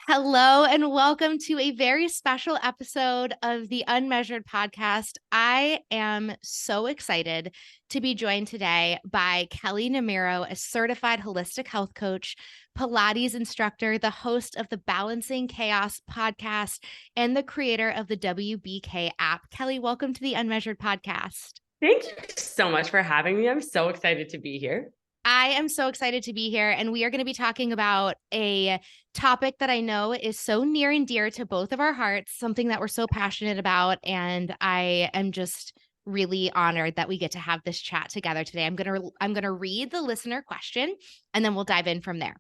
Hello and welcome to a very special episode of the Unmeasured podcast. I am so excited to be joined today by Kelly Nemiro, a certified holistic health coach, Pilates instructor, the host of the Balancing Chaos podcast, and the creator of the WBK app. Kelly, welcome to the Unmeasured podcast. Thank you so much for having me. I'm so excited to be here. I am so excited to be here, and we are going to be talking about a topic that I know is so near and dear to both of our hearts, something that we're so passionate about, and I am just really honored that we get to have this chat together today. I'm going to read the listener question, and then we'll dive in from there.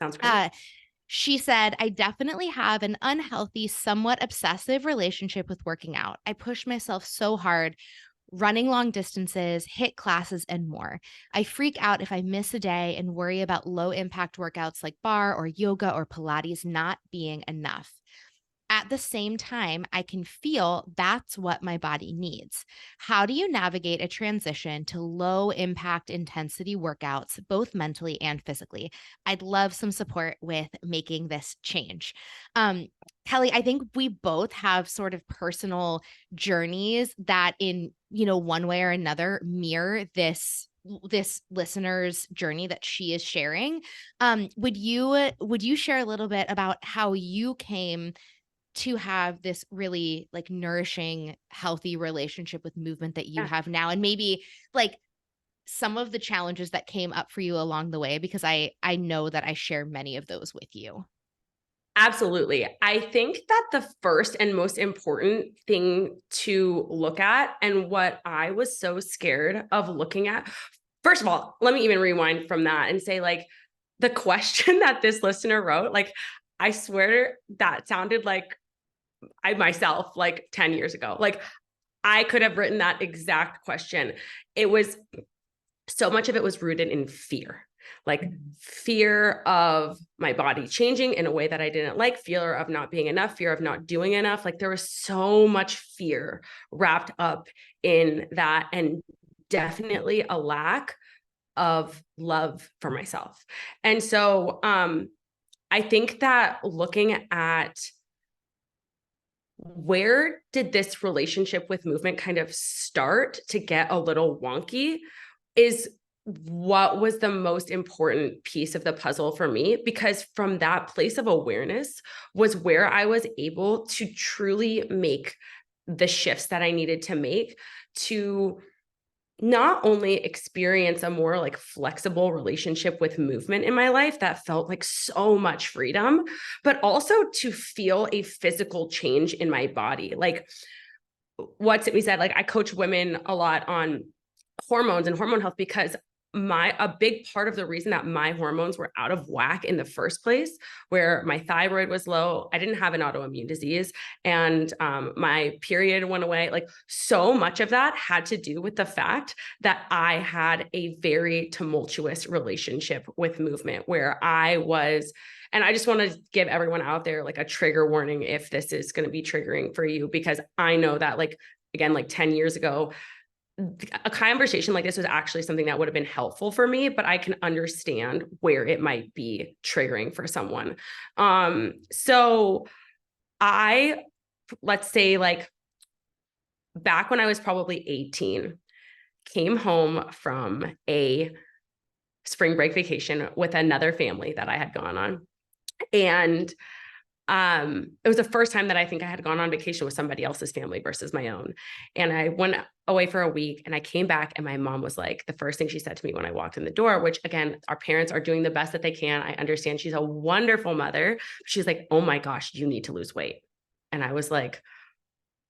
Sounds great. She said, I definitely have an unhealthy, somewhat obsessive relationship with working out. I push myself so hard, running long distances, HIIT classes, and more. I freak out if I miss a day and worry about low impact workouts like barre or yoga or Pilates not being enough. At the same time, I can feel that's what my body needs. How do you navigate a transition to low impact intensity workouts, both mentally and physically? I'd love some support with making this change. Kelly, I think we both have sort of personal journeys that in, one way or another mirror this listener's journey that she is sharing. Would you share a little bit about how you came to have this really like nourishing, healthy relationship with movement that you Yeah, have now, and maybe like some of the challenges that came up for you along the way, because I know that I share many of those with you. absolutely. I think that the first and most important thing to look at, and what I was so scared of looking at, first of all, let me even rewind from that and say, like, the question that this listener wrote, like, I swear that sounded like I myself, like 10 years ago. Like, I could have written that exact question. It was so much of it was rooted in fear, like fear of my body changing in a way that I didn't like, fear of not being enough, fear of not doing enough. Like, there was so much fear wrapped up in that, and definitely a lack of love for myself. And so I think that looking at where did this relationship with movement kind of start to get a little wonky is what was the most important piece of the puzzle for me, because from that place of awareness was where I was able to truly make the shifts that I needed to make to not only experience a more like flexible relationship with movement in my life that felt like so much freedom, but also to feel a physical change in my body. Like what Simi said, like I coach women a lot on hormones and hormone health, because a big part of the reason that my hormones were out of whack in the first place, where my thyroid was low, I didn't have an autoimmune disease, and my period went away. Like, so much of that had to do with the fact that I had a very tumultuous relationship with movement, where I was, and I just want to give everyone out there like a trigger warning if this is going to be triggering for you, because I know that, like, again, like 10 years ago, a conversation like this was actually something that would have been helpful for me, but I can understand where it might be triggering for someone. So I, let's say, like, back when I was probably 18, came home from a spring break vacation with another family that I had gone on. And it was the first time that I think I had gone on vacation with somebody else's family versus my own. And I went away for a week, and I came back, and my mom was like, the first thing she said to me when I walked in the door, which again, our parents are doing the best that they can. I understand she's a wonderful mother. She's like, oh my gosh, you need to lose weight. And I was like,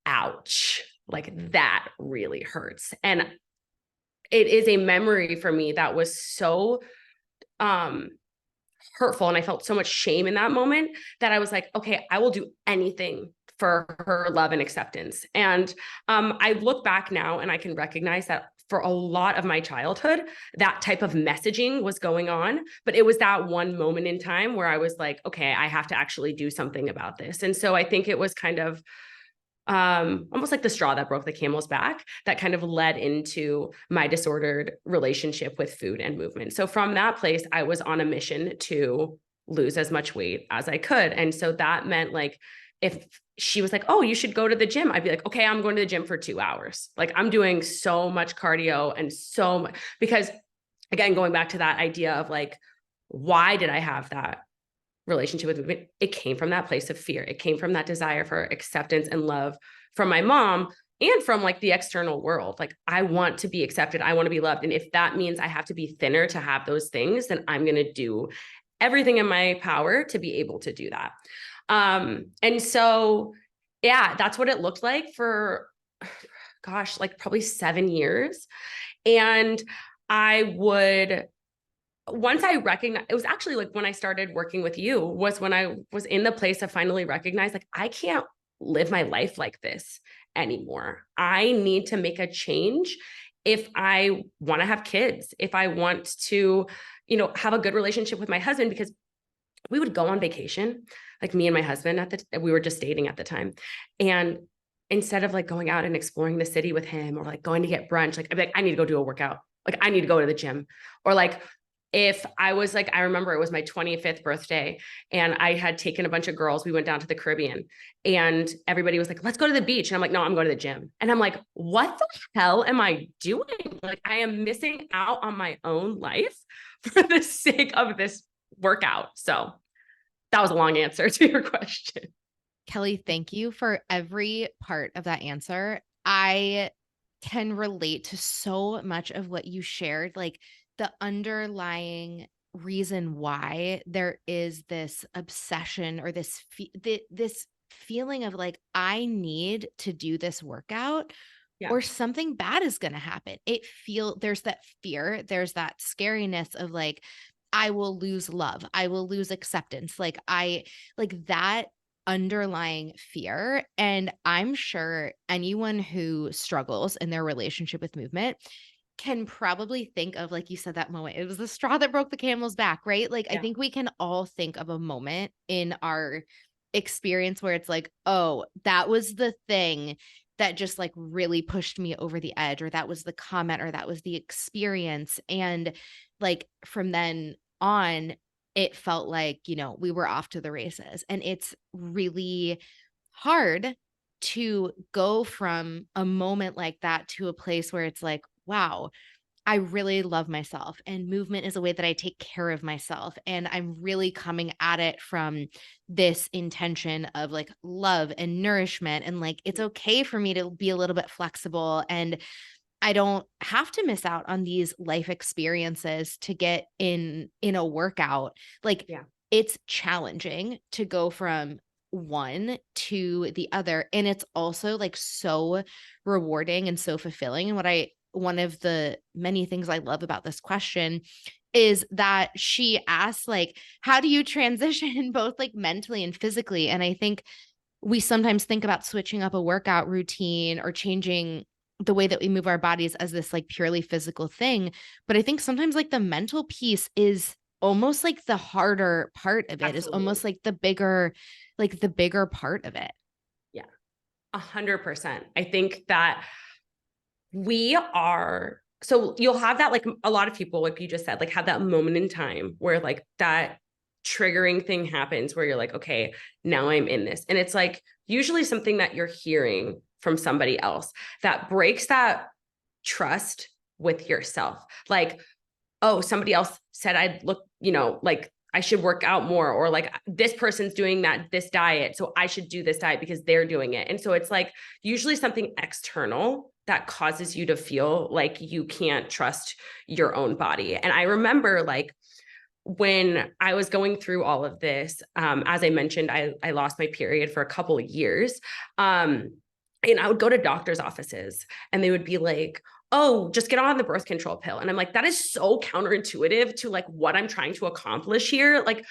ouch, like that really hurts. And it is a memory for me that was so, hurtful, and I felt so much shame in that moment that I was like, okay, I will do anything for her love and acceptance. And I look back now and I can recognize that for a lot of my childhood, that type of messaging was going on, but it was that one moment in time where I was like, okay, I have to actually do something about this. And so I think it was kind of almost like the straw that broke the camel's back that kind of led into my disordered relationship with food and movement. So from that place, I was on a mission to lose as much weight as I could. And so that meant like, if she was like, oh, you should go to the gym, I'd be like, okay, I'm going to the gym for 2 hours. Like I'm doing so much cardio and so much, because again, going back to that idea of like, why did I have that relationship with movement? It came from that place of fear. It came from that desire for acceptance and love from my mom and from like the external world. Like I want to be accepted. I want to be loved. And if that means I have to be thinner to have those things, then I'm going to do everything in my power to be able to do that. And so, yeah, that's what it looked like for, gosh, like probably 7 years. And I would, once I recognized, it was actually like when I started working with you, was when I was in the place of finally recognize, like, I can't live my life like this anymore. I need to make a change if I want to have kids, if I want to, have a good relationship with my husband, because we would go on vacation, like me and my husband we were just dating at the time. And instead of like going out and exploring the city with him or like going to get brunch, like I'd be like, I need to go do a workout. Like I need to go to the gym. Or like, if I was like, I remember it was my 25th birthday and I had taken a bunch of girls, we went down to the Caribbean and everybody was like, let's go to the beach. And I'm like, no, I'm going to the gym. And I'm like, what the hell am I doing? Like I am missing out on my own life for the sake of this workout. So that was a long answer to your question. Kelley, thank you for every part of that answer. I can relate to so much of what you shared, like the underlying reason why there is this obsession or this feeling of like, I need to do this workout Yeah. or something bad is going to happen. There's that fear, there's that scariness of like, I will lose love, I will lose acceptance. Like that underlying fear. And I'm sure anyone who struggles in their relationship with movement can probably think of, like you said, that moment. It was the straw that broke the camel's back, right? Like, I Yeah. think we can all think of a moment in our experience where it's like, oh, that was the thing that just like really pushed me over the edge, or that was the comment, or that was the experience. And like from then on, it felt like, we were off to the races. And it's really hard to go from a moment like that to a place where it's like, wow, I really love myself and movement is a way that I take care of myself. And I'm really coming at it from this intention of like love and nourishment. And like, it's okay for me to be a little bit flexible, and I don't have to miss out on these life experiences to get in a workout. Like Yeah. it's challenging to go from one to the other. And it's also like so rewarding and so fulfilling. And one of the many things I love about this question is that she asks, like, how do you transition both like mentally and physically? And I think we sometimes think about switching up a workout routine or changing the way that we move our bodies as this like purely physical thing. But I think sometimes like the mental piece is almost like the harder part of it, is Absolutely. almost like the bigger part of it. Yeah. 100%. I think that so you'll have that, like a lot of people, like you just said, like have that moment in time where like that triggering thing happens where you're like, okay, now I'm in this. And it's like usually something that you're hearing from somebody else that breaks that trust with yourself. Like, oh, somebody else said I'd look, like I should work out more, or like this person's doing this diet, so I should do this diet because they're doing it. And so it's like usually something external that causes you to feel like you can't trust your own body. And I remember like when I was going through all of this, as I mentioned, I lost my period for a couple of years. And I would go to doctor's offices and they would be like, oh, just get on the birth control pill. And I'm like, that is so counterintuitive to like what I'm trying to accomplish here. Like,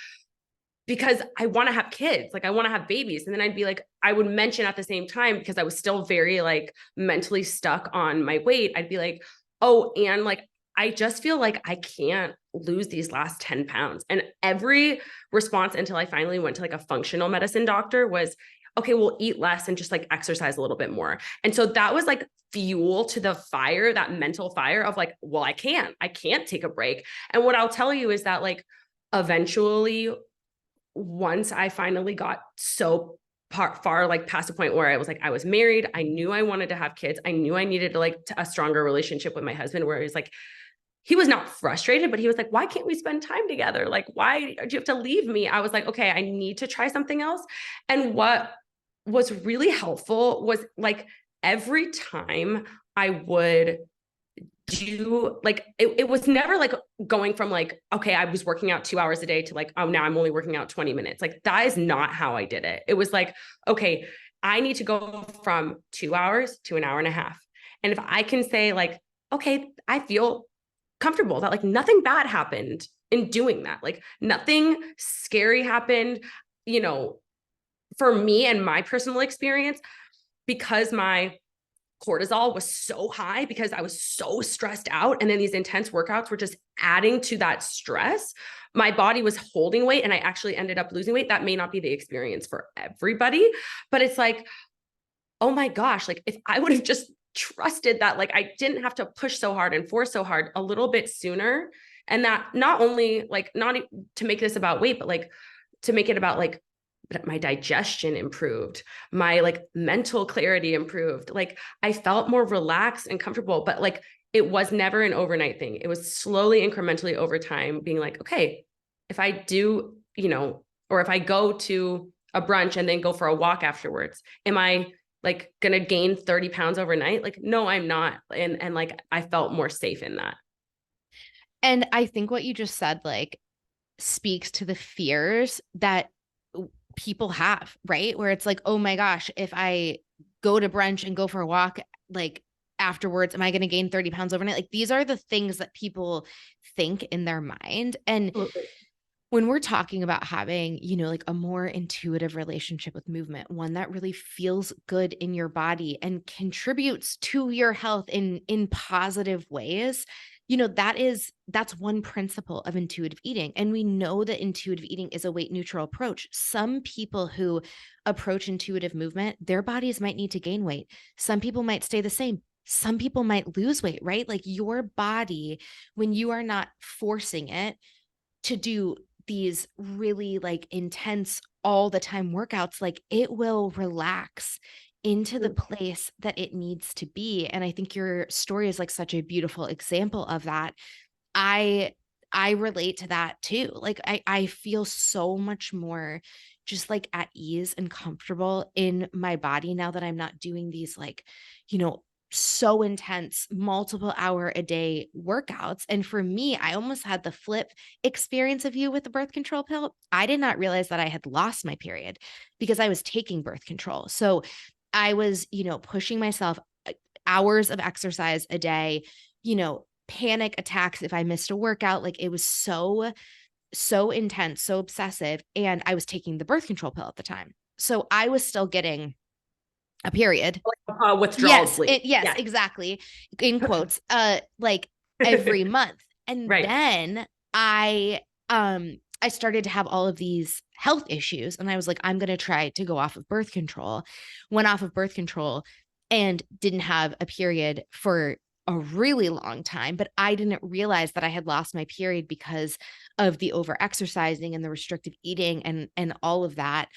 because I want to have kids, like I want to have babies. And then I'd be like, I would mention at the same time, because I was still very like mentally stuck on my weight. I'd be like, oh, and like, I just feel like I can't lose these last 10 pounds. And every response until I finally went to like a functional medicine doctor was, okay, we'll eat less and just like exercise a little bit more. And so that was like fuel to the fire, that mental fire of like, well, I can't take a break. And what I'll tell you is that like eventually once I finally got so far, like past a point where I was like, I was married. I knew I wanted to have kids. I knew I needed to like a stronger relationship with my husband, where he was like, he was not frustrated, but he was like, why can't we spend time together? Like, why do you have to leave me? I was like, okay, I need to try something else. And what was really helpful was like every time I would do like it was never like going from like, okay, I was working out 2 hours a day to like, oh, now I'm only working out 20 minutes. Like that is not how I did it. It was like, okay, I need to go from 2 hours to an hour and a half. And if I can say like, okay, I feel comfortable that like nothing bad happened in doing that, like nothing scary happened, you know, for me and my personal experience, because my cortisol was so high because I was so stressed out. And then these intense workouts were just adding to that stress. My body was holding weight and I actually ended up losing weight. That may not be the experience for everybody, but it's like, oh my gosh, like if I would have just trusted that, like I didn't have to push so hard and force so hard a little bit sooner. And that not only like, not to make this about weight, but like to make it about like my digestion improved, my like mental clarity improved. Like I felt more relaxed and comfortable, but like it was never an overnight thing. It was slowly, incrementally over time being like, okay, if I do, you know, or if I go to a brunch and then go for a walk afterwards, am I like gonna gain 30 pounds overnight? Like, no, I'm not. And like I felt more safe in that. And I think what you just said, like, speaks to the fears that people have, right? Where it's like, oh my gosh, if I go to brunch and go for a walk, like afterwards, am I going to gain 30 pounds overnight? Like these are the things that people think in their mind. And Absolutely. when we're talking about having, you know, like a more intuitive relationship with movement, one that really feels good in your body and contributes to your health in positive ways, you know, that's one principle of intuitive eating. And we know that intuitive eating is a weight neutral approach. Some people who approach intuitive movement, their bodies might need to gain weight. Some people might stay the same. Some people might lose weight, right? Like your body, when you are not forcing it to do these really like intense all the time workouts, like it will relax into the place that it needs to be. And I think your story is like such a beautiful example of that. I I relate to that too. Like I feel so much more just like at ease and comfortable in my body now that I'm not doing these like, you know, so intense multiple hour a day workouts. And for me, I almost had the flip experience of you with the birth control pill. I did not realize that I had lost my period because I was taking birth control. So I was, you know, pushing myself hours of exercise a day, you know, panic attacks if I missed a workout. Like it was so intense, so obsessive. And I was taking the birth control pill at the time. So I was still getting a period. Withdrawal Yes, bleed. yes, Yeah. exactly. In quotes, like every month. And Right. then I started to have all of these health issues and I was like, I'm going to try to go off of birth control. Went off of birth control and didn't have a period for a really long time, but I didn't realize that I had lost my period because of the over exercising and the restrictive eating and all of that.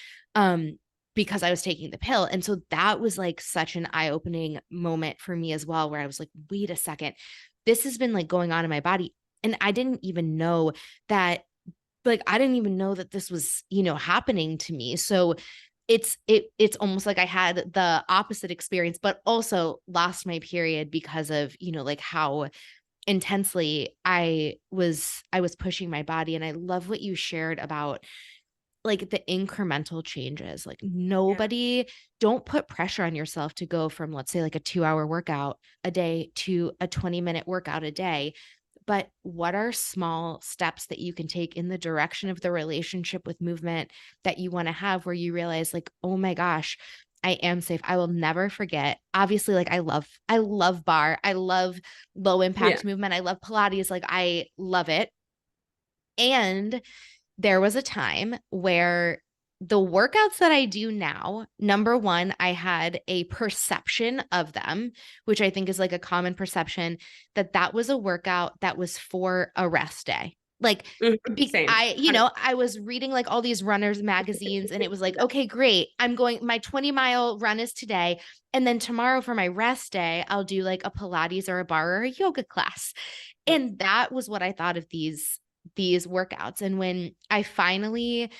Because I was taking the pill. And so that was like such an eye-opening moment for me as well, where I was like, wait a second, this has been like going on in my body. And I didn't even know that, like, I didn't even know that this was, you know, happening to me. So it's almost like I had the opposite experience, but also lost my period because of, you know, like how intensely I was pushing my body. And I love what you shared about like the incremental changes. Like Yeah. nobody, don't put pressure on yourself to go from, let's say, like a 2 hour workout a day to a 20-minute workout a day. But what are small steps that you can take in the direction of the relationship with movement that you want to have, where you realize, like, oh my gosh, I am safe. I will never forget. Obviously, like I love barre. I love low Yeah. impact movement. I love Pilates. Like I love it. And there was a time where the workouts that I do now, number one, I had a perception of them, which I think is like a common perception, that that was a workout that was for a rest day. Like, Same. I was reading like all these runners magazines and it was like, okay, great. My 20-mile run is today. And then tomorrow for my rest day, I'll do like a Pilates or a barre or a yoga class. And that was what I thought of these workouts. And when I finally,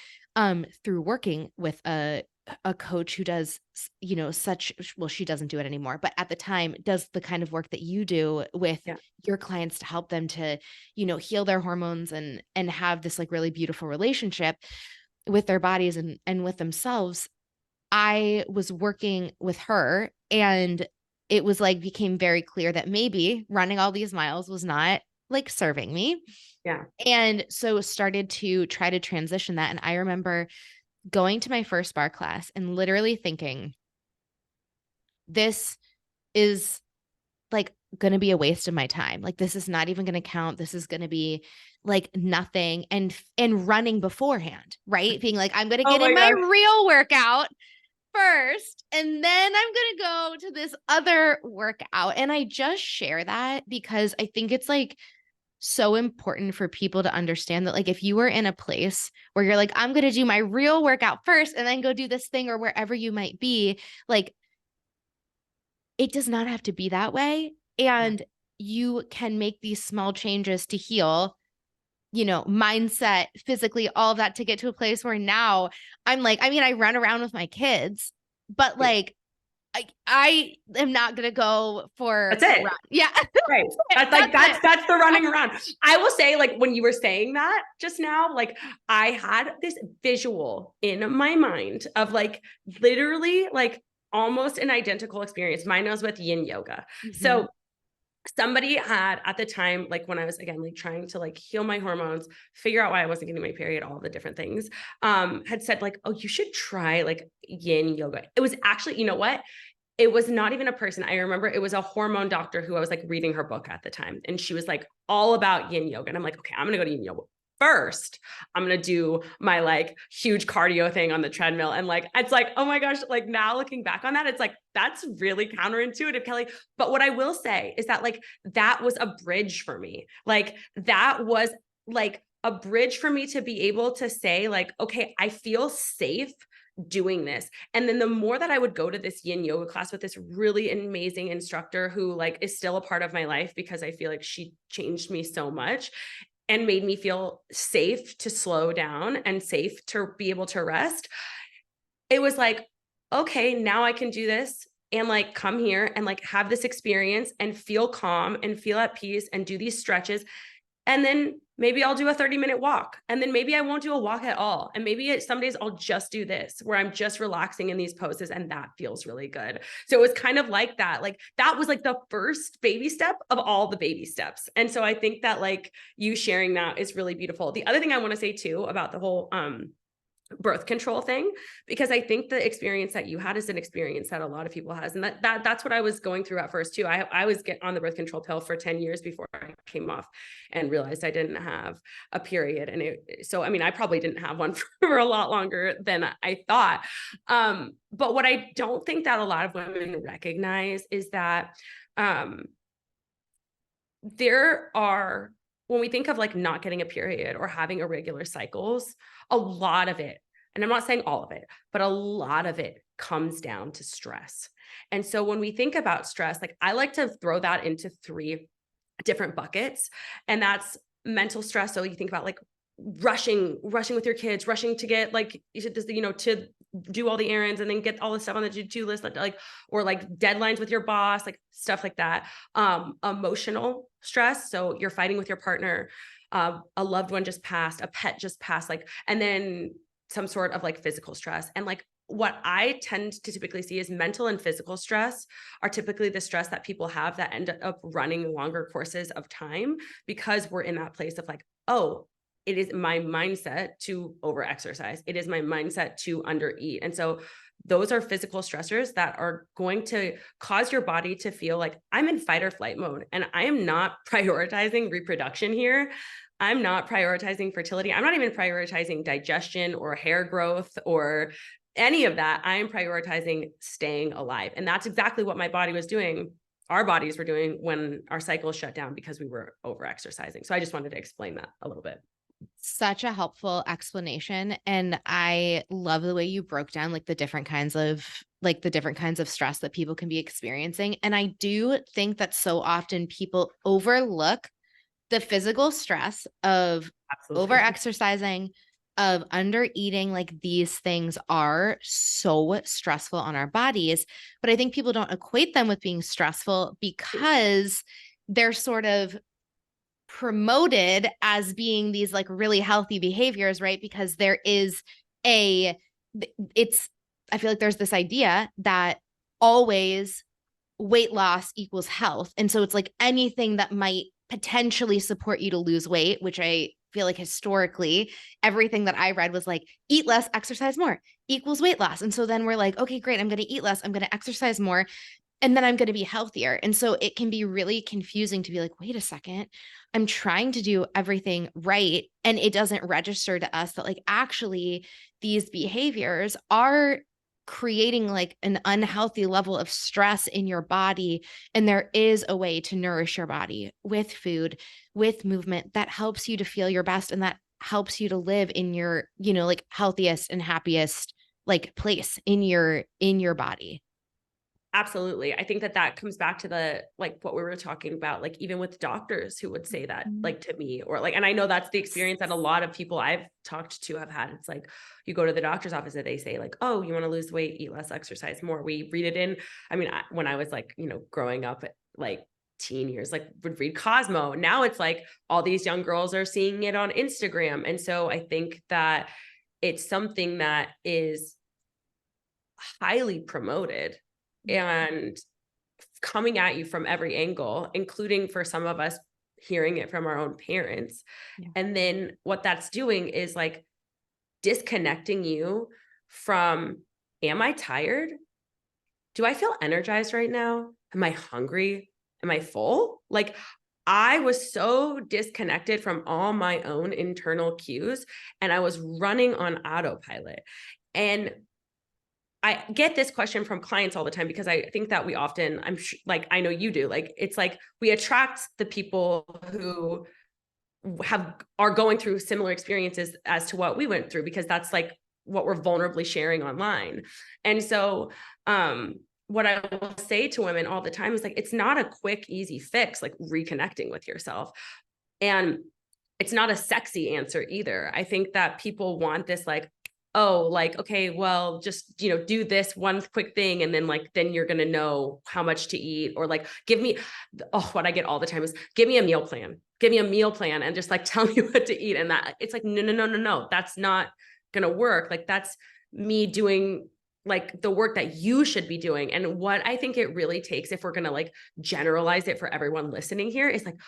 through working with a coach who does, she doesn't do it anymore, but at the time does the kind of work that you do with Yeah. your clients to help them to, heal their hormones and have this like really beautiful relationship with their bodies and with themselves. I was working with her and it was like became very clear that maybe running all these miles was not like serving me. Yeah. And so started to try to transition that. And I remember going to my first barre class and literally thinking, this is like going to be a waste of my time. Like, this is not even going to count. This is going to be like nothing. And running beforehand, right? Being like, I'm going to Oh get in my my gosh. real workout first, and then I'm going to go to this other workout. And I just share that because I think it's like so important for people to understand that, like, if you were in a place where you're like, I'm going to do my real workout first and then go do this thing or wherever you might be, like, it does not have to be that way. Yeah. And you can make these small changes to heal, mindset, physically, all of that to get to a place where now I'm like, I mean, I run around with my kids, but Yeah. like, I am not going to go for That's a it. run. Yeah. Right. That's like, That's it. that's the running around. I will say, like, when you were saying that just now, like, I had this visual in my mind of like literally like almost an identical experience. Mine was with yin yoga. Mhm. So somebody had at the time, like when I was again like trying to like heal my hormones, figure out why I wasn't getting my period, all the different things, had said like, oh, you should try like yin yoga. It was actually, you know what? It was not even a person. I remember it was a hormone doctor who I was like reading her book at the time. And she was like all about yin yoga. And I'm like, okay, I'm going to go to yin yoga first. I'm going to do my like huge cardio thing on the treadmill. And like, it's like, oh my gosh, like now looking back on that, it's like, that's really counterintuitive, Kelly. But what I will say is that like, that was a bridge for me. Like that was like a bridge for me to be able to say like, okay, I feel safe doing this. And then the more that I would go to this yin yoga class with this really amazing instructor who like is still a part of my life because I feel like she changed me so much and made me feel safe to slow down and safe to be able to rest. It was like, okay, now I can do this and like come here and like have this experience and feel calm and feel at peace and do these stretches. And then maybe I'll do a 30-minute walk. And then maybe I won't do a walk at all. And maybe some days I'll just do this where I'm just relaxing in these poses. And that feels really good. So it was kind of like that. Like that was like the first baby step of all the baby steps. And so I think that like you sharing that is really beautiful. The other thing I want to say too about the whole, birth control thing, because I think the experience that you had is an experience that a lot of people has. And that's what I was going through at first too. I was on the birth control pill for 10 years before I came off and realized I didn't have a period. And so, I mean, I probably didn't have one for a lot longer than I thought. But what I don't think that a lot of women recognize is that, when we think of like not getting a period or having irregular cycles, a lot of it, and I'm not saying all of it, but a lot of it comes down to stress. And so when we think about stress, like I like to throw that into three different buckets, and that's mental stress. So you think about like rushing with your kids, rushing to get like, to do all the errands and then get all the stuff on the to-do list, like, or like deadlines with your boss, like stuff like that. Emotional stress. So you're fighting with your partner, a loved one just passed, a pet just passed, like, and then some sort of like physical stress. And like, what I tend to typically see is mental and physical stress are typically the stress that people have that end up running longer courses of time because we're in that place of like, oh, it is my mindset to overexercise. It is my mindset to undereat. And so those are physical stressors that are going to cause your body to feel like I'm in fight or flight mode. And I am not prioritizing reproduction here. I'm not prioritizing fertility. I'm not even prioritizing digestion or hair growth or any of that. I am prioritizing staying alive. And that's exactly what my body was doing. Our bodies were doing when our cycle shut down because we were over exercising. So I just wanted to explain that a little bit. Such a helpful explanation. And I love the way you broke down like the different kinds of stress that people can be experiencing. And I do think that so often people overlook the physical stress of over Absolutely. exercising, of under eating. Like these things are so stressful on our bodies. But I think people don't equate them with being stressful because they're sort of promoted as being these like really healthy behaviors, right? Because there is a, it's, I feel like there's this idea that always weight loss equals health. And so it's like anything that might potentially support you to lose weight, which I feel like historically, everything that I read was like, eat less, exercise more equals weight loss. And so then we're like, okay, great. I'm going to eat less. I'm going to exercise more and then I'm going to be healthier. And so it can be really confusing to be like, wait a second, I'm trying to do everything right. And it doesn't register to us that, like, actually, these behaviors are creating like an unhealthy level of stress in your body. And there is a way to nourish your body with food, with movement that helps you to feel your best and that helps you to live in your, like healthiest and happiest like place in your body. Absolutely. I think that that comes back to the like what we were talking about, like even with doctors who would say that Mhm. like to me, or like, and I know that's the experience that a lot of people I've talked to have had. It's like you go to the doctor's office and they say like, oh, you want to lose weight, eat less, exercise more. We read it in. I mean, when I was like, growing up, like teen years, like would read Cosmo. Now it's like all these young girls are seeing it on Instagram. And so I think that it's something that is highly promoted and coming at you from every angle, including for some of us hearing it from our own parents. Yeah. And then what that's doing is like disconnecting you from, am I tired? Do I feel energized right now? Am I hungry? Am I full? Like I was so disconnected from all my own internal cues and I was running on autopilot. And I get this question from clients all the time because I think that we often, like, I know you do, like, it's like we attract the people who are going through similar experiences as to what we went through, because that's like what we're vulnerably sharing online. And so, what I will say to women all the time is like, it's not a quick, easy fix, like reconnecting with yourself. And it's not a sexy answer either. I think that people want this like, oh, like, okay, well, just, do this one quick thing. And then like, then you're going to know how much to eat, or like, give me, oh, what I get all the time is give me a meal plan, give me a meal plan and just like, tell me what to eat. And that it's like, no, no, no, no, no, that's not going to work. Like that's me doing like the work that you should be doing. And what I think it really takes, if we're going to like generalize it for everyone listening here, is like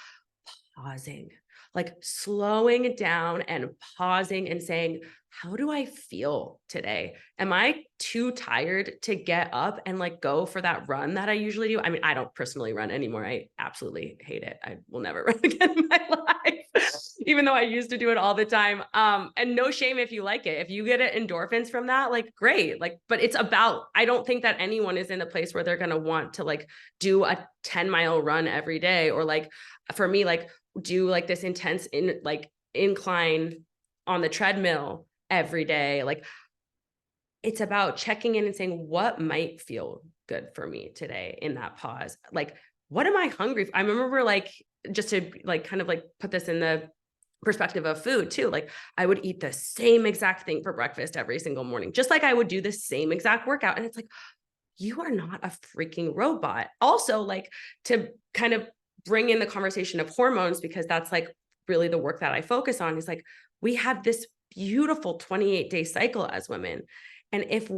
pausing, like slowing it down and pausing and saying, how do I feel today? Am I too tired to get up and like go for that run that I usually do? I mean, I don't personally run anymore. I absolutely hate it. I will never run again in my life, even though I used to do it all the time. And no shame if you like it. If you get endorphins from that, like great. Like, but it's about, I don't think that anyone is in a place where they're going to want to like do a 10-mile run every day, or like for me, like do like this intense incline on the treadmill every day. Like it's about checking in and saying, what might feel good for me today in that pause? Like, what am I hungry for? I remember like, just to like kind of like put this in the perspective of food too. Like I would eat the same exact thing for breakfast every single morning, just like I would do the same exact workout. And it's like, you are not a freaking robot. Also, like to kind of bring in the conversation of hormones, because that's like really the work that I focus on, is like we have this beautiful 28-day cycle as women. And if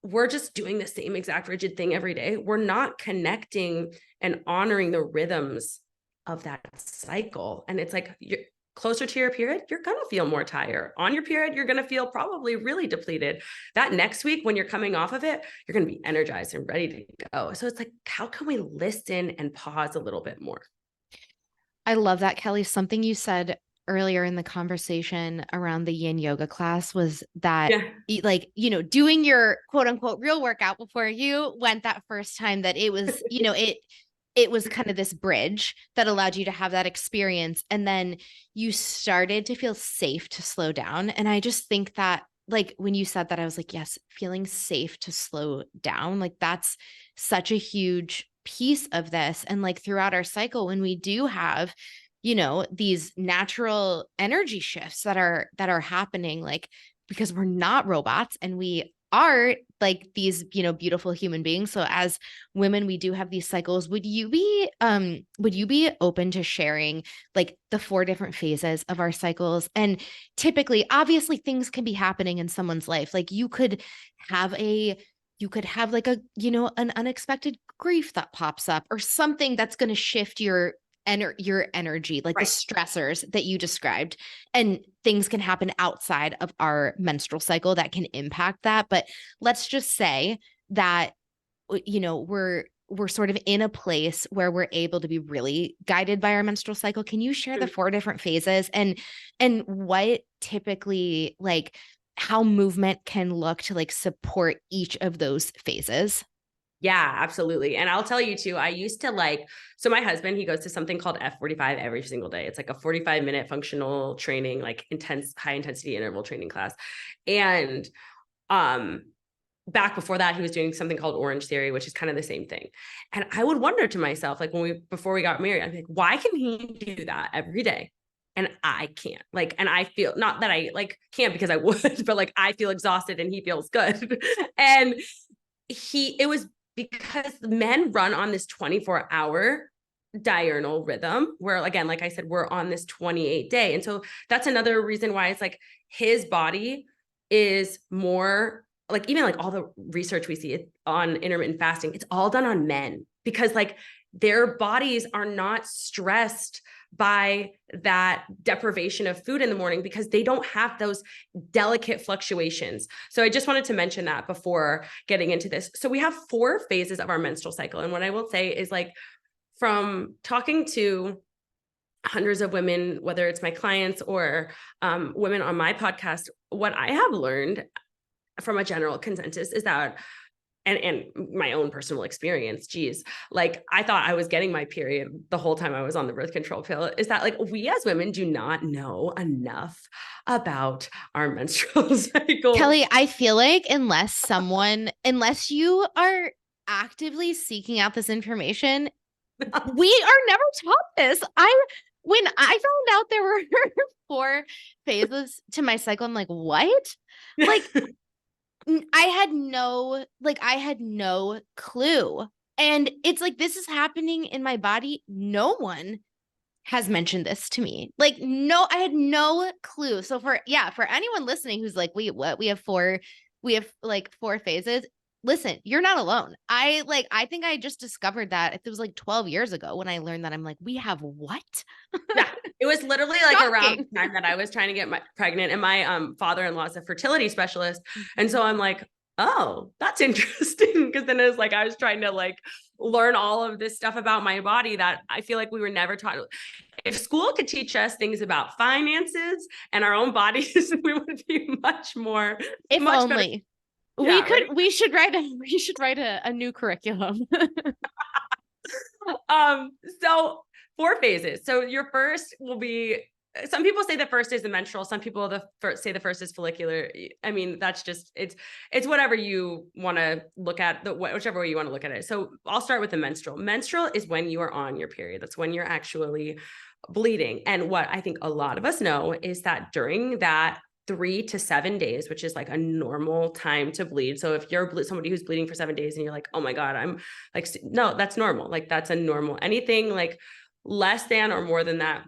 we're just doing the same exact rigid thing every day, we're not connecting and honoring the rhythms of that cycle. And it's like you're closer to your period, you're going to feel more tired. On your period, you're going to feel probably really depleted. That next week, when you're coming off of it, you're going to be energized and ready to go. So it's like, how can we listen and pause a little bit more? I love that, Kelly. Something you said earlier in the conversation around the yin yoga class was that, Yeah. like, doing your quote unquote real workout before you went that first time, that it was, it it was kind of this bridge that allowed you to have that experience. And then you started to feel safe to slow down. And I just think that, like, when you said that, I was like, yes, feeling safe to slow down, like, that's such a huge piece of this. And like throughout our cycle, when we do have, these natural energy shifts that are happening, like, because we're not robots and we are like these, beautiful human beings. So as women, we do have these cycles. Would you be open to sharing like the 4 different phases of our cycles? And typically, obviously, things can be happening in someone's life. Like you could have like an unexpected grief that pops up, or something that's going to shift your energy, like the Right. stressors that you described. And things can happen outside of our menstrual cycle that can impact that. But let's just say that, we're sort of in a place where we're able to be really guided by our menstrual cycle. Can you share the 4 different phases, and what typically, like, how movement can look to like support each of those phases? Yeah, absolutely. And I'll tell you too, I used to so my husband, he goes to something called F45 every single day. It's like a 45-minute functional training, like intense, high intensity interval training class. And um, back before that, he was doing something called Orange Theory, which is kind of the same thing. And I would wonder to myself, like before we got married, I'm like, why can he do that every day? And I can't, like, and I feel, not that I like can't because I would, but like I feel exhausted and he feels good. And it was because men run on this 24-hour diurnal rhythm where, again, like I said, we're on this 28-day. And so that's another reason why it's like his body is more like, even like all the research we see on intermittent fasting, it's all done on men because like their bodies are not stressed by that deprivation of food in the morning because they don't have those delicate fluctuations. So I just wanted to mention that before getting into this. So we have 4 phases of our menstrual cycle. And what I will say is, like, from talking to hundreds of women, whether it's my clients or women on my podcast, what I have learned from a general consensus is that, and my own personal experience, geez, like I thought I was getting my period the whole time I was on the birth control pill, is that like we as women do not know enough about our menstrual cycle. Kelley, I feel like unless you are actively seeking out this information, we are never taught this. When I found out there were 4 phases to my cycle, I'm like, what? Like, I had no clue. And it's like, this is happening in my body. No one has mentioned this to me. Like, no, I had no clue. So for anyone listening who's like, wait, what? We have like 4 phases. Listen, you're not alone. I think I just discovered that it was like 12 years ago when I learned that. I'm like, we have what? Yeah, it was literally like around Shocking. the time that I was trying to get pregnant, and my father-in-law is a fertility specialist, and so I'm like, oh, that's interesting, because then it was like I was trying to like learn all of this stuff about my body that I feel like we were never taught. If school could teach us things about finances and our own bodies, we would be If much better. only. Yeah, right. We should write a new curriculum. Um, so 4 phases. So your first will be, some people say the first is the menstrual. Some people say the first is follicular. I mean, that's just, it's whatever you want to look at, whichever way you want to look at it. So I'll start with the menstrual. Menstrual is when you are on your period. That's when you're actually bleeding. And what I think a lot of us know is that during that 3 to 7 days, which is like a normal time to bleed. So if you're somebody who's bleeding for 7 days and you're like, oh my God, I'm like, no, that's normal. Like that's a normal, anything like less than or more than that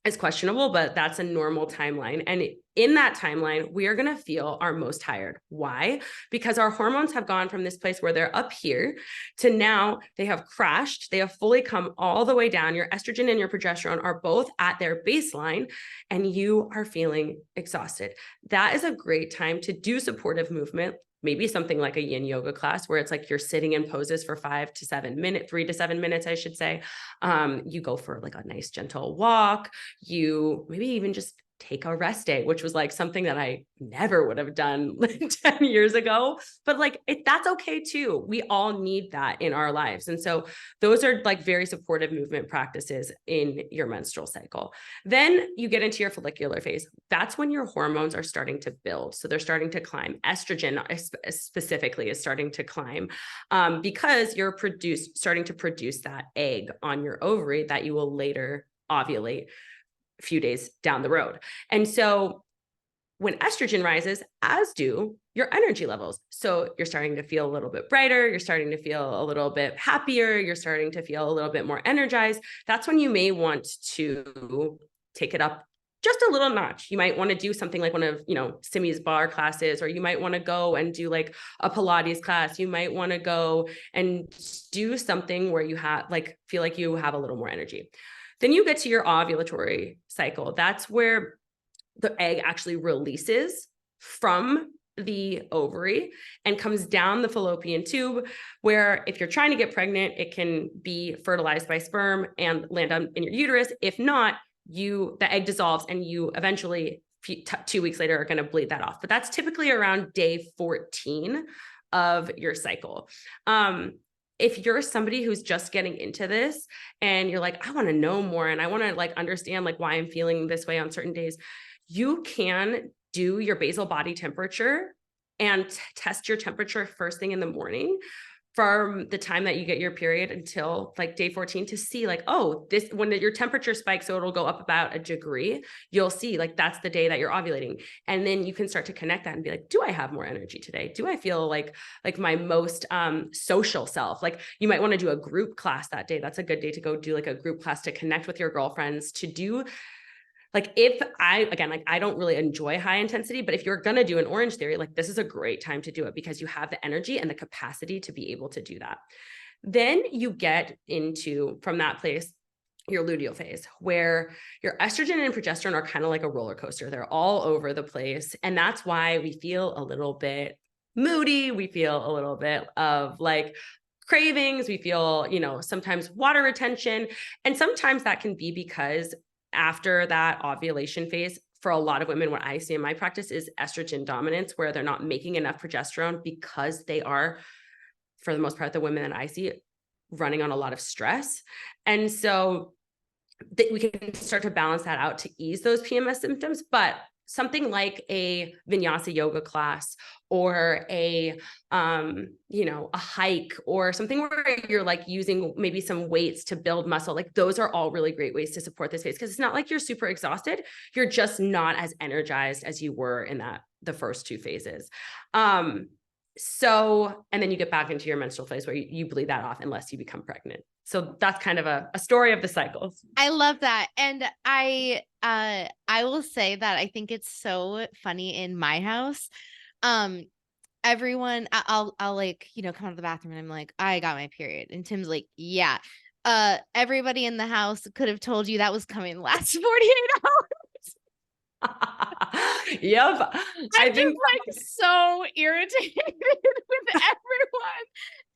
is questionable, but that's a normal timeline. And in that timeline, we are going to feel our most tired. Why? Because our hormones have gone from this place where they're up here to now they have crashed. They have fully come all the way down. Your estrogen and your progesterone are both at their baseline, and you are feeling exhausted. That is a great time to do supportive movement. Maybe something like a yin yoga class where it's like you're sitting in poses for 5 to 7 minutes, 3 to 7 minutes, I should say. You go for like a nice gentle walk. You maybe even just take a rest day, which was like something that I never would have done 10 years ago. But like, that's okay too. We all need that in our lives. And so those are like very supportive movement practices in your menstrual cycle. Then you get into your follicular phase. That's when your hormones are starting to build. So they're starting to climb. Estrogen specifically is starting to climb because you're starting to produce that egg on your ovary that you will later ovulate a few days down the road. And so when estrogen rises, as do your energy levels. So you're starting to feel a little bit brighter. You're starting to feel a little bit happier. You're starting to feel a little bit more energized. That's when you may want to take it up just a little notch. You might want to do something like one of, Simi's barre classes, or you might want to go and do like a Pilates class. You might want to go and do something where you feel like you have a little more energy. Then you get to your ovulatory cycle. That's where the egg actually releases from the ovary and comes down the fallopian tube, where if you're trying to get pregnant, it can be fertilized by sperm and land in your uterus. If not, the egg dissolves and you eventually 2 weeks later are going to bleed that off. But that's typically around day 14 of your cycle. If you're somebody who's just getting into this and you're like, I want to know more and I want to like understand like why I'm feeling this way on certain days, you can do your basal body temperature and test your temperature first thing in the morning from the time that you get your period until like day 14 to see like, oh, when your temperature spikes, so it'll go up about a degree, you'll see like that's the day that you're ovulating. And then you can start to connect that and be like, do I have more energy today? Do I feel like my most social self? Like you might want to do a group class that day. That's a good day to go do like a group class to connect with your girlfriends, to do like, I don't really enjoy high intensity, but if you're going to do an Orange Theory, like this is a great time to do it because you have the energy and the capacity to be able to do that. Then you get into, from that place, your luteal phase, where your estrogen and progesterone are kind of like a roller coaster. They're all over the place. And that's why we feel a little bit moody. We feel a little bit of like cravings. We feel, sometimes water retention. And sometimes that can be because after that ovulation phase, for a lot of women, what I see in my practice is estrogen dominance, where they're not making enough progesterone because they are, for the most part, the women that I see running on a lot of stress. And so we can start to balance that out to ease those PMS symptoms. But something like a vinyasa yoga class or a hike or something where you're like using maybe some weights to build muscle, like those are all really great ways to support this phase, because it's not like you're super exhausted. You're just not as energized as you were in the first two phases. So, and then you get back into your menstrual phase where you bleed that off unless you become pregnant. So that's kind of a story of the cycles. I love that. And I will say that I think it's so funny in my house. Everyone, I'll like, come out of the bathroom and I'm like, I got my period. And Tim's like, yeah. Everybody in the house could have told you that was coming the last 48 hours. Yep. I'm just like so irritated with everyone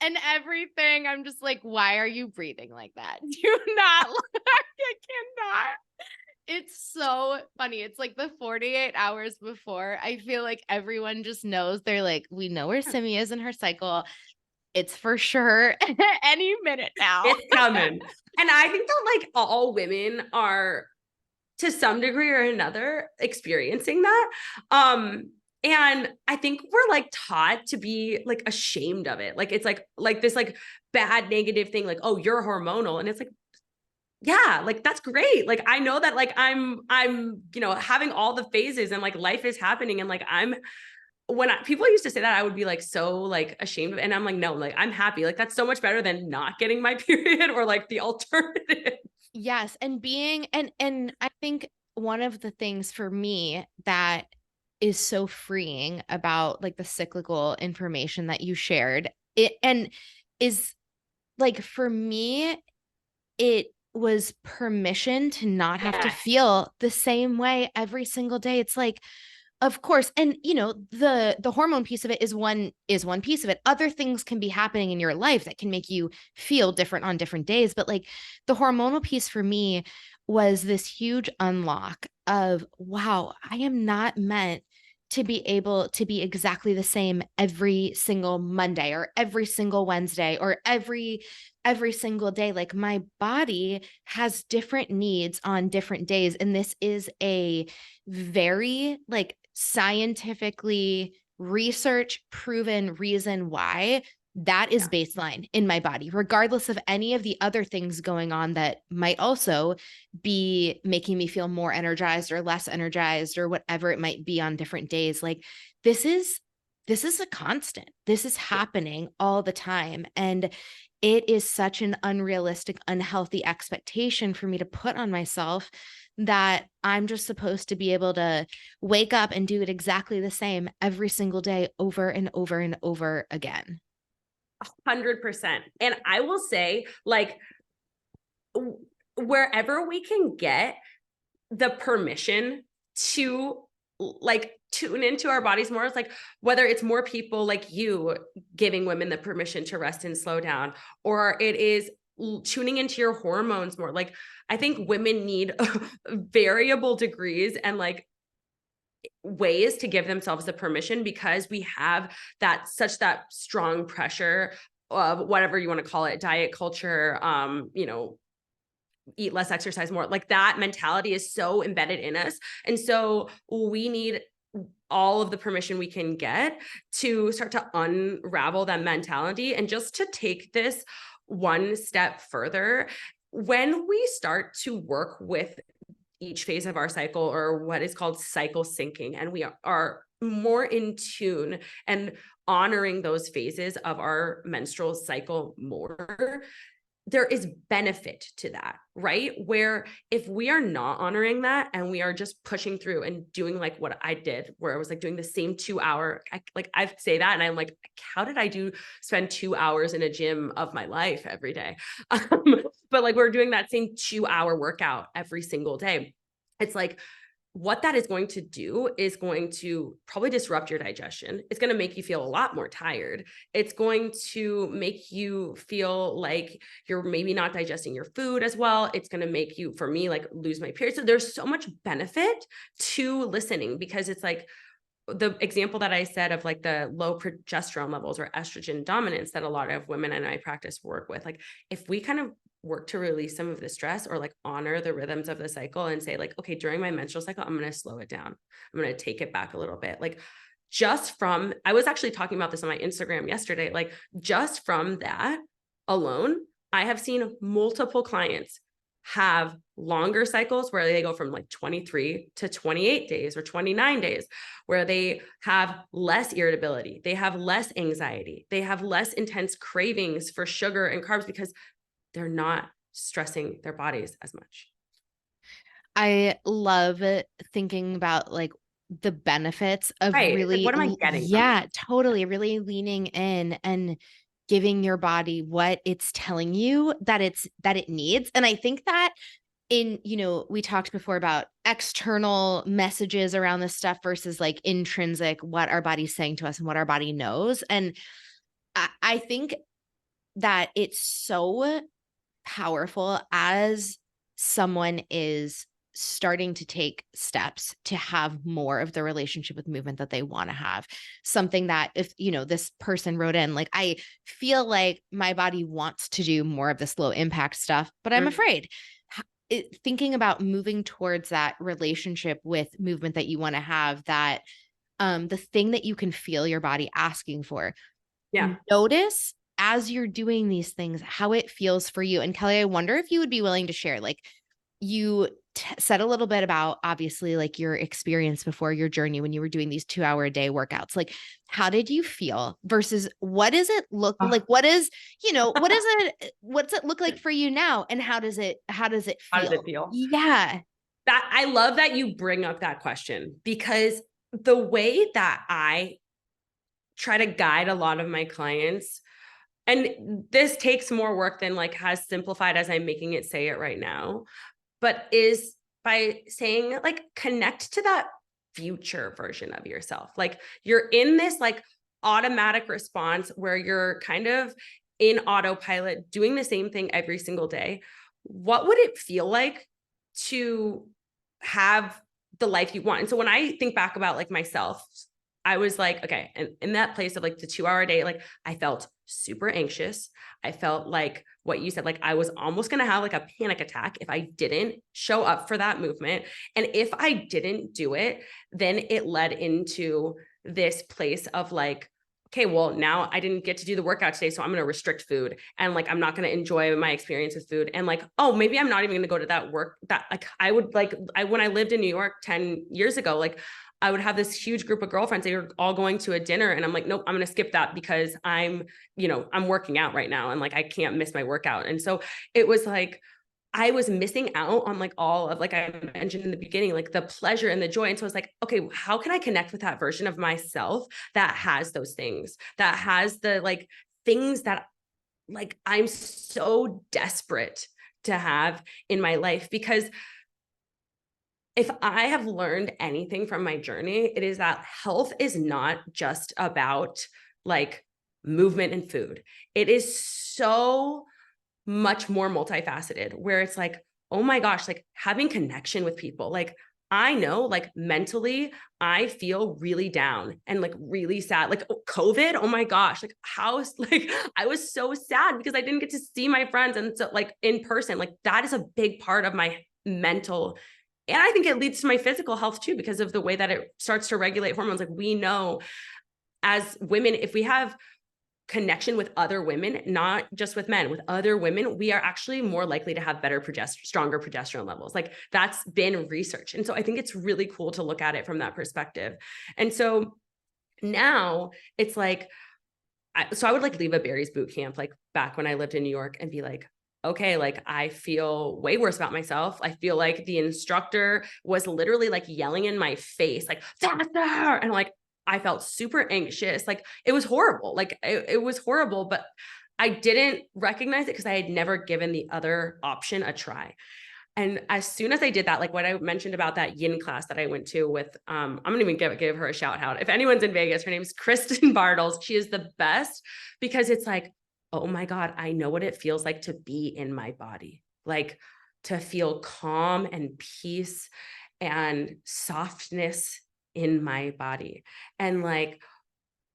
and everything. I'm just like, why are you breathing like that? Do not, I cannot. It's so funny. It's like the 48 hours before. I feel like everyone just knows. They're like, we know where Simi is in her cycle. It's for sure any minute now. It's coming. And I think that like all women are, to some degree or another, experiencing that. And I think we're like taught to be like ashamed of it. Like, it's like this like bad negative thing, like, oh, you're hormonal. And it's like, yeah, like that's great. Like, I know that like I'm, having all the phases and like life is happening. And like, people used to say that, I would be like, so like ashamed of it. And I'm like, no, like I'm happy. Like that's so much better than not getting my period or like the alternative. Yes. And and I think one of the things for me that is so freeing about like the cyclical information that you shared, is like, for me, it was permission to not have to feel the same way every single day. It's like, of course. And the hormone piece of it is one piece of it. Other things can be happening in your life that can make you feel different on different days. But like the hormonal piece for me was this huge unlock of, wow, I am not meant to be able to be exactly the same every single Monday or every single Wednesday or every single day. Like my body has different needs on different days, and this is a very like scientifically research proven reason why that is baseline in my body, regardless of any of the other things going on that might also be making me feel more energized or less energized or whatever it might be on different days. Like this is a constant. This is happening all the time. And it is such an unrealistic, unhealthy expectation for me to put on myself that I'm just supposed to be able to wake up and do it exactly the same every single day over and over and over again. 100%. And I will say, like, wherever we can get the permission to like tune into our bodies more, it's like whether it's more people like you giving women the permission to rest and slow down, or it is tuning into your hormones more. Like, I think women need variable degrees and like ways to give themselves the permission, because we have that strong pressure of whatever you want to call it, diet culture, eat less, exercise more. Like that mentality is so embedded in us. And so we need all of the permission we can get to start to unravel that mentality and just to take this one step further. When we start to work with each phase of our cycle, or what is called cycle syncing, and we are more in tune and honoring those phases of our menstrual cycle more, there is benefit to that, right? Where if we are not honoring that and we are just pushing through and doing like what I did, where I was like doing the same 2 hour, I say that and I'm like, how did I spend 2 hours in a gym of my life every day? But like we're doing that same 2 hour workout every single day. It's like, what that is going to do is going to probably disrupt your digestion. It's going to make you feel a lot more tired. It's going to make you feel like you're maybe not digesting your food as well. It's going to make you, for me, like lose my period. So there's so much benefit to listening, because it's like the example that I said of like the low progesterone levels or estrogen dominance that a lot of women in my practice work with. Like if we kind of work to release some of the stress, or like honor the rhythms of the cycle and say like, okay, during my menstrual cycle, I'm going to slow it down. I'm going to take it back a little bit. Like just from, I was actually talking about this on my Instagram yesterday, like just from that alone, I have seen multiple clients have longer cycles where they go from like 23 to 28 days or 29 days, where they have less irritability, they have less anxiety, they have less intense cravings for sugar and carbs, because they're not stressing their bodies as much. I love thinking about like the benefits of Right. It's like, really, what am I getting from this? yeah, totally, really leaning in and giving your body what it's telling you that it needs. And I think that we talked before about external messages around this stuff versus like intrinsic, what our body's saying to us and what our body knows. And I think that it's so powerful as someone is starting to take steps to have more of the relationship with movement that they want to have. Something that if, this person wrote in, like, I feel like my body wants to do more of this low impact stuff, but I'm afraid. Thinking about moving towards that relationship with movement that you want to have, that the thing that you can feel your body asking for. Yeah. Notice as you're doing these things, how it feels for you. And Kelly, I wonder if you would be willing to share, like you said a little bit about obviously like your experience before, your journey when you were doing these 2 hour a day workouts. Like, how did you feel versus what does it look like? What's it look like for you now? And how does it How does feel? it feel? Yeah. That I love that you bring up that question, because the way that I try to guide a lot of my clients, and this takes more work than like has simplified as I'm making it say it right now, but is by saying like, connect to that future version of yourself. Like you're in this like automatic response where you're kind of in autopilot doing the same thing every single day. What would it feel like to have the life you want. And so when I think back about like myself, I was like, okay, and in that place of like the 2 hour a day, like I felt super anxious. I felt like what you said, like I was almost going to have like a panic attack if I didn't show up for that movement. And if I didn't do it, then it led into this place of like, okay, well, now I didn't get to do the workout today, so I'm going to restrict food, and like I'm not going to enjoy my experience with food, and like, oh, maybe I'm not even going to go to that work that like I would like when I lived in New York 10 years ago, like I would have this huge group of girlfriends. They were all going to a dinner, and I'm like, nope, I'm going to skip that because I'm working out right now, and like I can't miss my workout. And so it was like I was missing out on like all of, like I mentioned in the beginning, like the pleasure and the joy. And so I was like, okay, how can I connect with that version of myself that has those things, that has the like things that like I'm so desperate to have in my life? Because if I have learned anything from my journey, it is that health is not just about like movement and food. It is so much more multifaceted, where it's like, oh my gosh, like having connection with people. Like I know like mentally I feel really down and like really sad. Like COVID, oh my gosh, like how like I was so sad because I didn't get to see my friends, and so like in person, like that is a big part of my mental, and I think it leads to my physical health too, because of the way that it starts to regulate hormones. Like we know as women, if we have connection with other women, not just with men, with other women, we are actually more likely to have better stronger progesterone levels. Like that's been research. And so I think it's really cool to look at it from that perspective. And so now it's like, so I would like leave a Barry's boot camp, like back when I lived in New York, and be like, okay, like I feel way worse about myself. I feel like the instructor was literally like yelling in my face, like faster. And like, I felt super anxious. Like it was horrible. Like it was horrible, but I didn't recognize it because I had never given the other option a try. And as soon as I did that, like what I mentioned about that yin class that I went to with, I'm gonna even give her a shout out. If anyone's in Vegas, her name is Kristen Bartles. She is the best, because it's like, oh my God, I know what it feels like to be in my body, like to feel calm and peace and softness in my body. And like,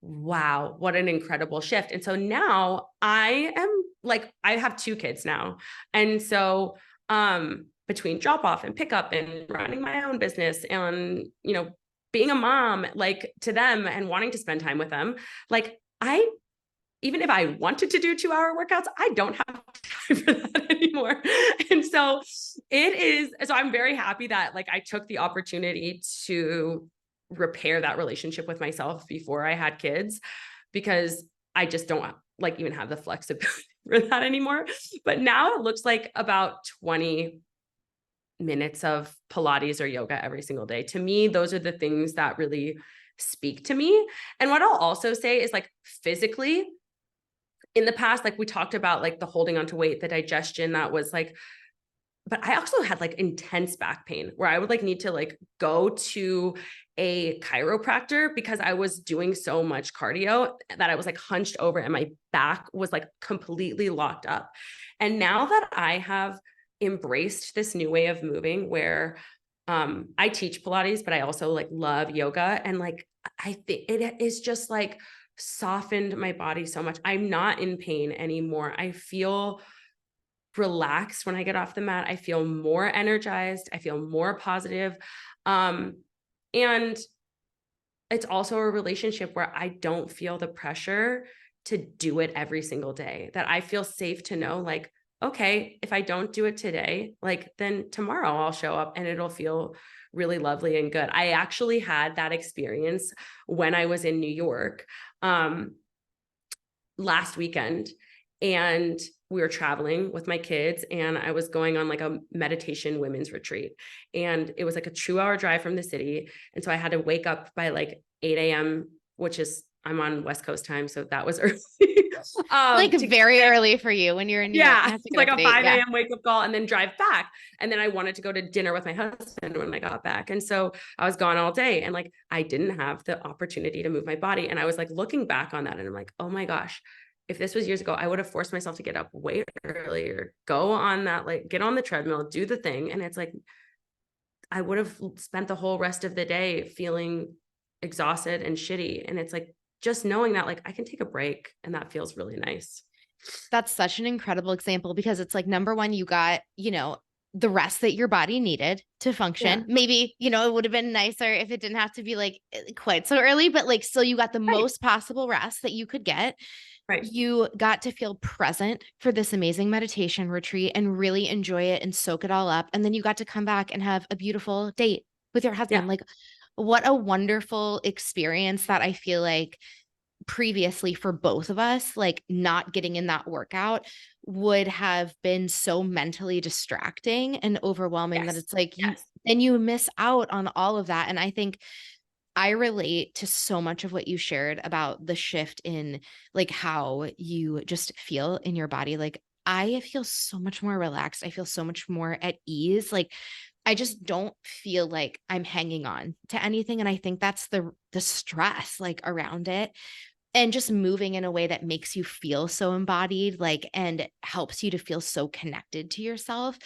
wow, what an incredible shift. And so now I am like, I have 2 kids now. And so between drop off and pickup and running my own business and, being a mom, like to them and wanting to spend time with them, like even if I wanted to do 2-hour workouts, I don't have time for that anymore. And so I'm very happy that like I took the opportunity to repair that relationship with myself before I had kids, because I just don't like even have the flexibility for that anymore. But now it looks like about 20 minutes of Pilates or yoga every single day. To me, those are the things that really speak to me. And what I'll also say is like physically, in the past, like we talked about like the holding on to weight, the digestion, that was like, but I also had like intense back pain where I would like need to like go to a chiropractor because I was doing so much cardio that I was like hunched over and my back was like completely locked up. And now that I have embraced this new way of moving where I teach Pilates, but I also like love yoga. And like, I think it is just like softened my body so much. I'm not in pain anymore. I feel relaxed when I get off the mat. I feel more energized. I feel more positive. And it's also a relationship where I don't feel the pressure to do it every single day, that I feel safe to know like, okay, if I don't do it today, like then tomorrow I'll show up and it'll feel really lovely and good. I actually had that experience when I was in New York last weekend, and we were traveling with my kids, and I was going on like a meditation women's retreat, and it was like a 2-hour drive from the city. And so I had to wake up by like 8 a.m., which is, I'm on West Coast time, so that was early. Like very early for you when you're in New York. Yeah, You have to it's get like up at a 8. 5 Yeah. a.m. wake up call and then drive back. And then I wanted to go to dinner with my husband when I got back. And so I was gone all day, and like I didn't have the opportunity to move my body. And I was like looking back on that, and I'm like, oh my gosh, if this was years ago, I would have forced myself to get up way earlier, go on that, like get on the treadmill, do the thing. And it's like, I would have spent the whole rest of the day feeling exhausted and shitty. And it's like, just knowing that like I can take a break and that feels really nice. That's such an incredible example because it's like, number one, you got, the rest that your body needed to Yeah. function. Maybe, it would have been nicer if it didn't have to be like quite so early, but like still you got the Right. most possible rest that you could get. Right. You got to feel present for this amazing meditation retreat and really enjoy it and soak it all up. And then you got to come back and have a beautiful date with your Yeah. husband. Like, what a wonderful experience that I feel like previously for both of us, like not getting in that workout would have been so mentally distracting and overwhelming that Yes. it's like Yes. you miss out on all of that. And I think I relate to so much of what you shared about the shift in like how you just feel in your body. Like, I feel so much more relaxed. I feel so much more at ease. Like, I just don't feel like I'm hanging on to anything. And I think that's the stress like around it, and just moving in a way that makes you feel so embodied, like, and helps you to feel so connected to yourself.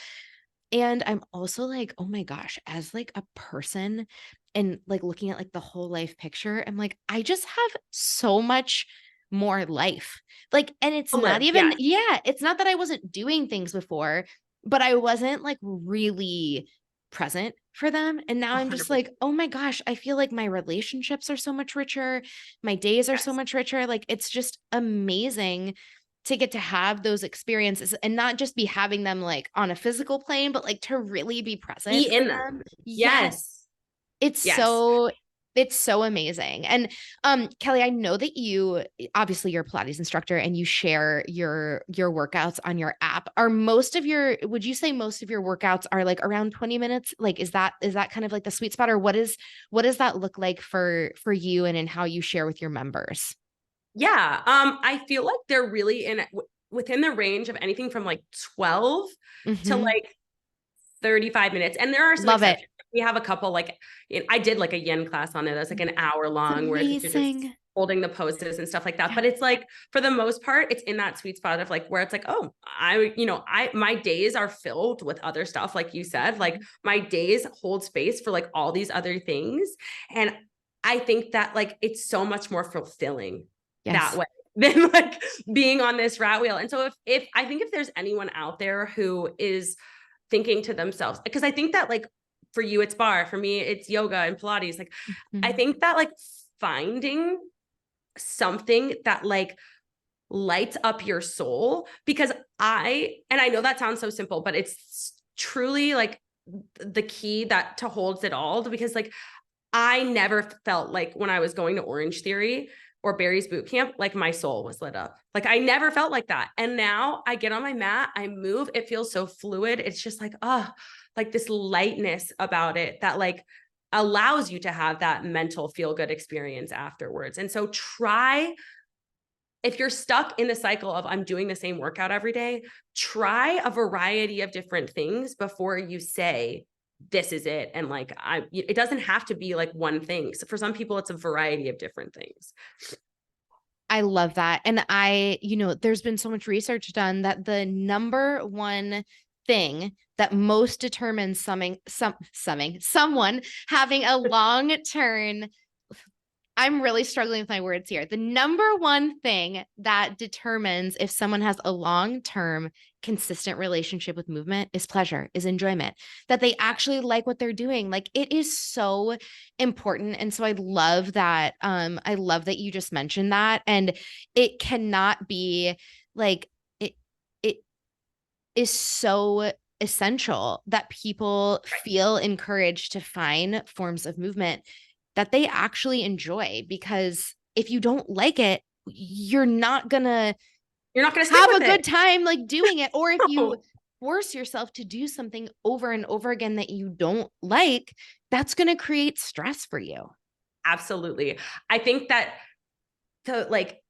And I'm also like, oh my gosh, as like a person and like looking at like the whole life picture, I'm like, I just have so much more life. Like, and it's To not live. Yeah. even, yeah, it's not that I wasn't doing things before, but I wasn't like really present for them. And now I'm just 100%. like, oh my gosh, I feel like my relationships are so much richer. My days are so Yes. much richer. Like, it's just amazing to get to have those experiences and not just be having them like on a physical plane, but like to really be present Be for in them. them. Yes. Yes. It's Yes. so it's so amazing. And Kelly, I know that you obviously you're a Pilates instructor and you share your workouts on your app. Are most of your would you say most of your workouts are like around 20 minutes? Like, is that kind of like the sweet spot, or what does that look like for you and in how you share with your members? Yeah. I feel like they're really within the range of anything from like 12 to Mhm. like 35 minutes. And there are some Love it. exceptions. We have a couple like I did like a yin class on there that's like an hour It's long where it's like you're just amazing. holding the poses and stuff like that. Yeah. But it's like for the most part, it's in that sweet spot of like where it's like, oh, my days are filled with other stuff, like you said. Like Mhm. my days hold space for like all these other things. And I think that like it's so much more fulfilling that Yes. way than like being on this rat wheel. And so if I think if there's anyone out there who is thinking to themselves, because I think that like for you it's barre, for me it's yoga and Pilates, like I Mhm. think that like finding something that like lights up your soul, because I know that sounds so simple, but it's truly like the key that to holds it all, because like I never felt like when I was going to Orange Theory or Barry's boot camp, like my soul was lit up. Like I never felt like that. And now I get on my mat, I move, it feels so fluid. It's just like, oh, like this lightness about it that like allows you to have that mental feel good experience afterwards. And so try, if you're stuck in the cycle of I'm doing the same workout every day, try a variety of different things before you say, this is it. And like, it doesn't have to be like one thing. So for some people, it's a variety of different things. I love that. And there's been so much research done that the number one thing that most determines someone having a long term, I'm really struggling with my words here. The number one thing that determines if someone has a long-term consistent relationship with movement is pleasure, is enjoyment, that they actually like what they're doing. Like, it is so important. And so I love that. I love that you just mentioned that. And it cannot be like it is so essential that people feel encouraged to find forms of movement that they actually enjoy, because if you don't like it, you're not gonna You're not going to stick have a with good it. time like doing it. Or if you No, force yourself to do something over and over again that you don't like, that's going to create stress for you. absolutely. I think that the like,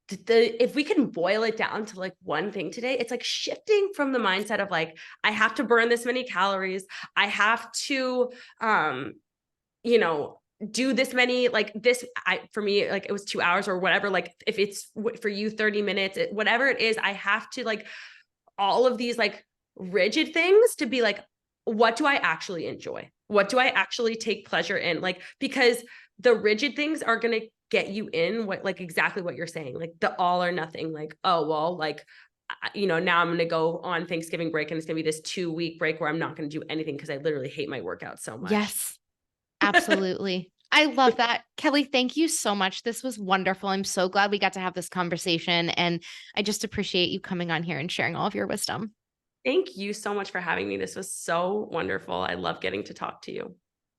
if we can boil it down to like one thing today, it's like shifting from the mindset of like, I have to burn this many calories. I have to, you know, do this many, like this, for me, like it was 2 hours or whatever. Like if it's for you, 30 minutes, whatever it is, I have to like all of these like rigid things to be like, what do I actually enjoy? What do I actually take pleasure in? Like, because the rigid things are going to get you in what, like exactly what you're saying, like the all or nothing, like, oh, well, like, now I'm going to go on Thanksgiving break and it's going to be this 2-week break where I'm not going to do anything because I literally hate my workout so much. Yes, absolutely. I love that. Kelley, thank you so much. This was wonderful. I'm so glad we got to have this conversation. And I just appreciate you coming on here and sharing all of your wisdom. Thank you so much for having me. This was so wonderful. I love getting to talk to you.